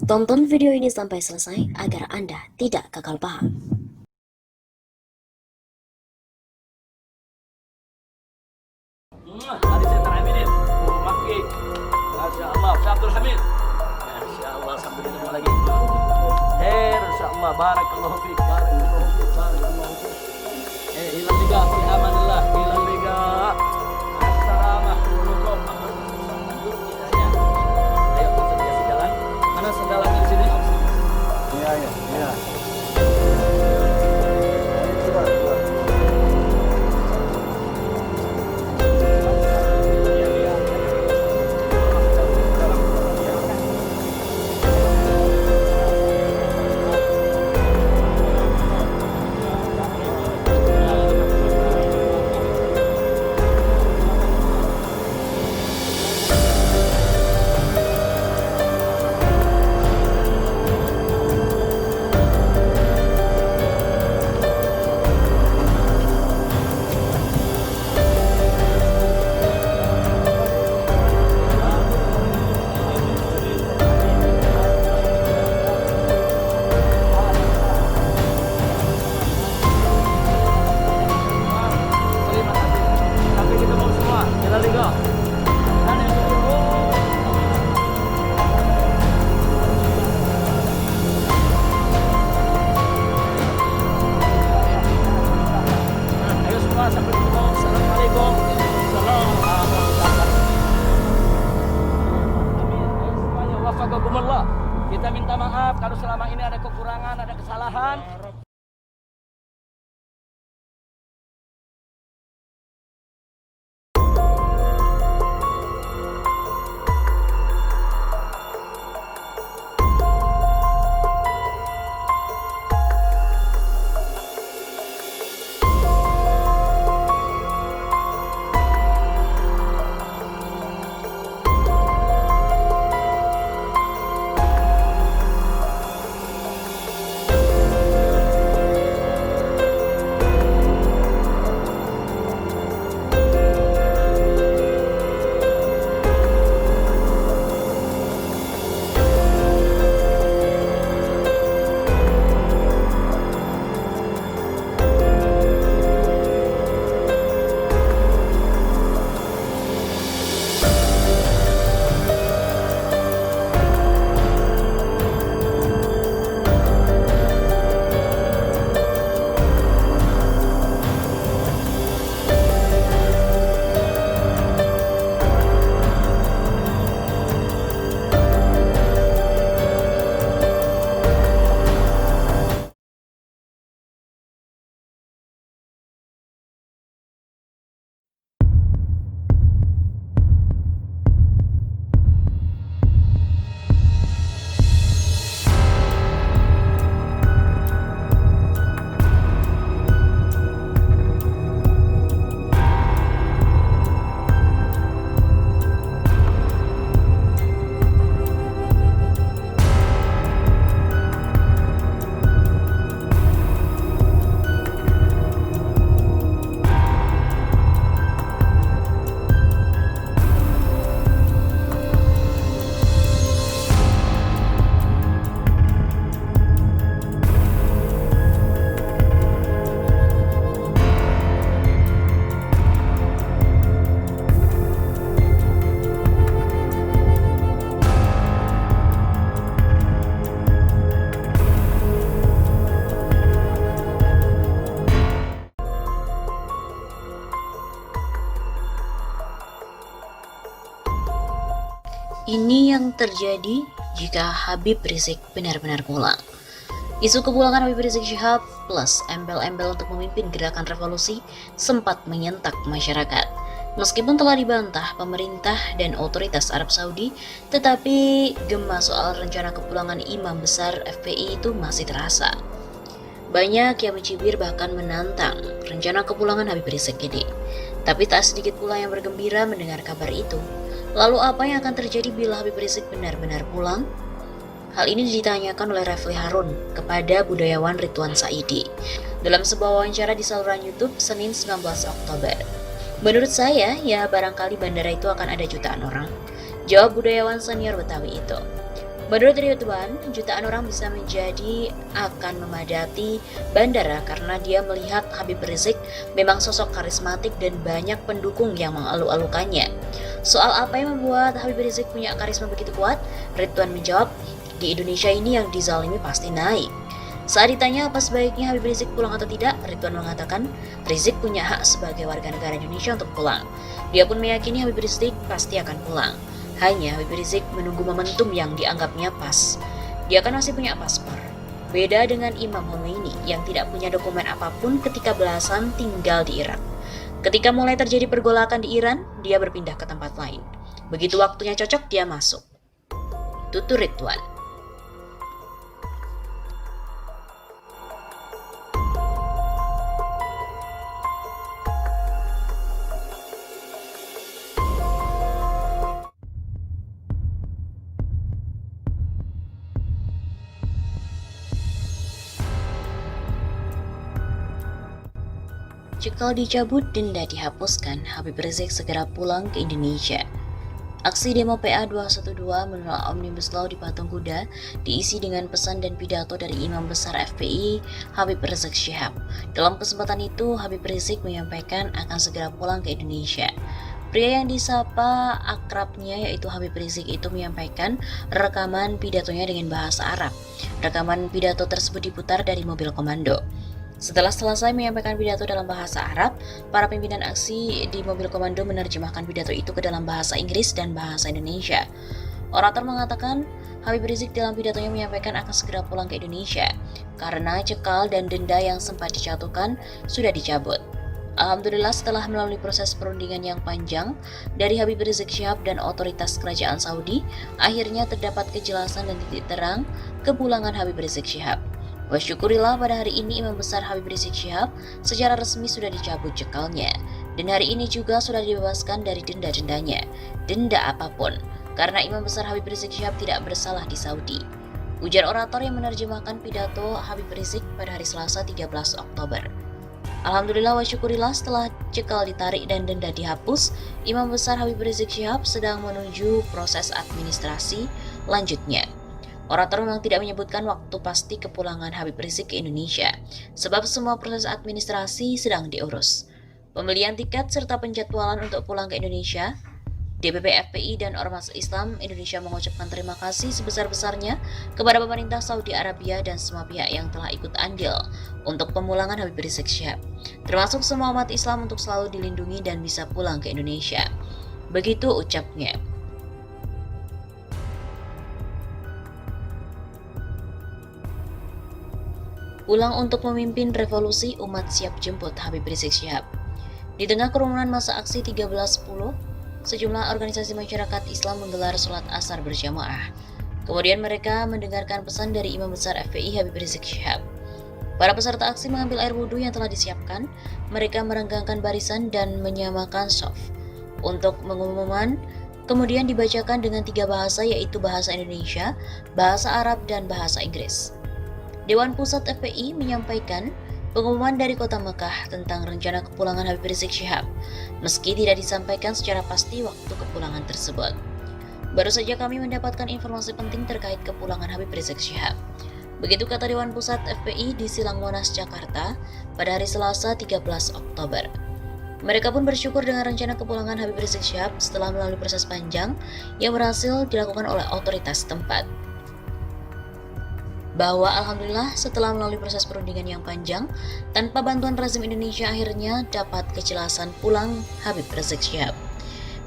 Tonton video ini sampai selesai agar Anda tidak gagal paham. Hari saya terhamilin, maki, Masya Allah, Syekh Abdul Hamid. Masya Allah, sampai ketemu lagi. Her, Insya Allah, barakallahu fiik, barakallahu fiik, barakallahu fiik. Hilang juga, fi amanillah, hilang juga. Assalamah, dulukum, ayo kita kasih jalan. Mana sendalanya di sini? Iya, iya, iya. Terima kasih. Sampai ketemu semua. Jalan Liga. Ayo semua sampai ketemu. Assalamualaikum. Amin. Ayo semuanya. Wafaqakumullah. Kita minta maaf kalau selama ini ada kekurangan, ada kesalahan. Ini yang terjadi jika Habib Rizik benar-benar pulang. Isu kepulangan Habib Rizik Syihab plus embel-embel untuk memimpin gerakan revolusi sempat menyentak masyarakat. Meskipun telah dibantah pemerintah dan otoritas Arab Saudi, tetapi gema soal rencana kepulangan imam besar FPI itu masih terasa. Banyak yang mencibir bahkan menantang rencana kepulangan Habib Rizik ini. Tapi tak sedikit pula yang bergembira mendengar kabar itu. Lalu apa yang akan terjadi bila Habib Rizik benar-benar pulang? Hal ini ditanyakan oleh Refli Harun kepada budayawan Ridwan Saidi dalam sebuah wawancara di saluran YouTube Senin 19 Oktober. Menurut saya, ya barangkali bandara itu akan ada jutaan orang, jawab budayawan senior Betawi itu. Menurut Ridwan, jutaan orang bisa menjadi akan memadati bandara karena dia melihat Habib Rizik memang sosok karismatik dan banyak pendukung yang mengalu-alukannya. Soal apa yang membuat Habib Rizik punya karisma begitu kuat, Ridwan menjawab, di Indonesia ini yang dizalimi pasti naik. Saat ditanya apa sebaiknya Habib Rizik pulang atau tidak, Ridwan mengatakan Rizik punya hak sebagai warga negara Indonesia untuk pulang. Dia pun meyakini Habib Rizik pasti akan pulang. Hanya Habib Rizik menunggu momentum yang dianggapnya pas. Dia kan masih punya paspor. Beda dengan Imam Khomeini yang tidak punya dokumen apapun ketika belasan tinggal di Irak. Ketika mulai terjadi pergolakan di Iran, dia berpindah ke tempat lain. Begitu waktunya cocok, dia masuk. Tutur Ridwan. Cekal dicabut, denda dihapuskan, Habib Rizik segera pulang ke Indonesia. Aksi demo PA 212 menolak Omnibus Law di Patung Kuda diisi dengan pesan dan pidato dari Imam Besar FPI, Habib Rizik Syihab. Dalam kesempatan itu, Habib Rizik menyampaikan akan segera pulang ke Indonesia. Pria yang disapa akrabnya yaitu Habib Rizik itu menyampaikan rekaman pidatonya dengan bahasa Arab. Rekaman pidato tersebut diputar dari mobil komando. Setelah selesai menyampaikan pidato dalam bahasa Arab, para pimpinan aksi di mobil komando menerjemahkan pidato itu ke dalam bahasa Inggris dan bahasa Indonesia. Orator mengatakan, Habib Rizik dalam pidatonya menyampaikan akan segera pulang ke Indonesia karena cekal dan denda yang sempat dijatuhkan sudah dicabut. Alhamdulillah setelah melalui proses perundingan yang panjang dari Habib Rizik Syihab dan otoritas kerajaan Saudi, akhirnya terdapat kejelasan dan titik terang kepulangan Habib Rizik Syihab. Wasyukurillah pada hari ini Imam Besar Habib Rizik Syihab secara resmi sudah dicabut cekalnya. Dan hari ini juga sudah dibebaskan dari denda-dendanya. Denda apapun, karena Imam Besar Habib Rizik Syihab tidak bersalah di Saudi. Ujar orator yang menerjemahkan pidato Habib Rizik pada hari Selasa 13 Oktober. Alhamdulillah wa syukurillah setelah cekal ditarik dan denda dihapus, Imam Besar Habib Rizik Syihab sedang menuju proses administrasi lanjutnya. Orator memang tidak menyebutkan waktu pasti kepulangan Habib Rizik ke Indonesia, sebab semua proses administrasi sedang diurus. Pembelian tiket serta penjadwalan untuk pulang ke Indonesia, DPP FPI dan Ormas Islam Indonesia mengucapkan terima kasih sebesar-besarnya kepada pemerintah Saudi Arabia dan semua pihak yang telah ikut andil untuk pemulangan Habib Rizik Syihab, termasuk semua umat Islam untuk selalu dilindungi dan bisa pulang ke Indonesia. Begitu ucapnya. Pulang untuk memimpin revolusi, umat siap jemput Habib Rizik Syihab. Di tengah kerumunan masa aksi 13.10, sejumlah organisasi masyarakat Islam menggelar sholat asar berjamaah. Kemudian mereka mendengarkan pesan dari Imam Besar FPI Habib Rizik Syihab. Para peserta aksi mengambil air wudhu yang telah disiapkan. Mereka merenggangkan barisan dan menyamakan shaf. Untuk pengumuman, kemudian dibacakan dengan 3 bahasa yaitu bahasa Indonesia, bahasa Arab, dan bahasa Inggris. Dewan Pusat FPI menyampaikan pengumuman dari Kota Mekah tentang rencana kepulangan Habib Rizik Syihab, meski tidak disampaikan secara pasti waktu kepulangan tersebut. Baru saja kami mendapatkan informasi penting terkait kepulangan Habib Rizik Syihab. Begitu kata Dewan Pusat FPI di Silang Monas, Jakarta pada hari Selasa 13 Oktober. Mereka pun bersyukur dengan rencana kepulangan Habib Rizik Syihab setelah melalui proses panjang yang berhasil dilakukan oleh otoritas tempat. Bahwa alhamdulillah setelah melalui proses perundingan yang panjang, tanpa bantuan rezim Indonesia akhirnya dapat kejelasan pulang Habib Rizik Syihab.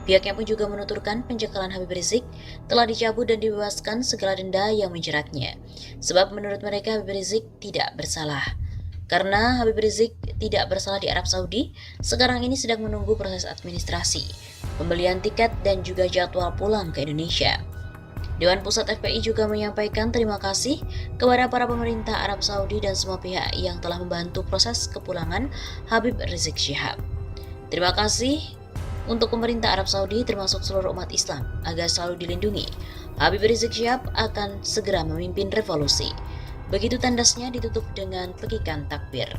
Pihaknya pun juga menuturkan pencekalan Habib Rizik telah dicabut dan dibebaskan segala denda yang menjeratnya. Sebab menurut mereka Habib Rizik tidak bersalah. Karena Habib Rizik tidak bersalah di Arab Saudi, sekarang ini sedang menunggu proses administrasi, pembelian tiket dan juga jadwal pulang ke Indonesia. Dewan Pusat FPI juga menyampaikan terima kasih kepada para pemerintah Arab Saudi dan semua pihak yang telah membantu proses kepulangan Habib Rizik Syihab. Terima kasih untuk pemerintah Arab Saudi termasuk seluruh umat Islam agar selalu dilindungi. Habib Rizik Syihab akan segera memimpin revolusi. Begitu tandasnya ditutup dengan pekikan takbir.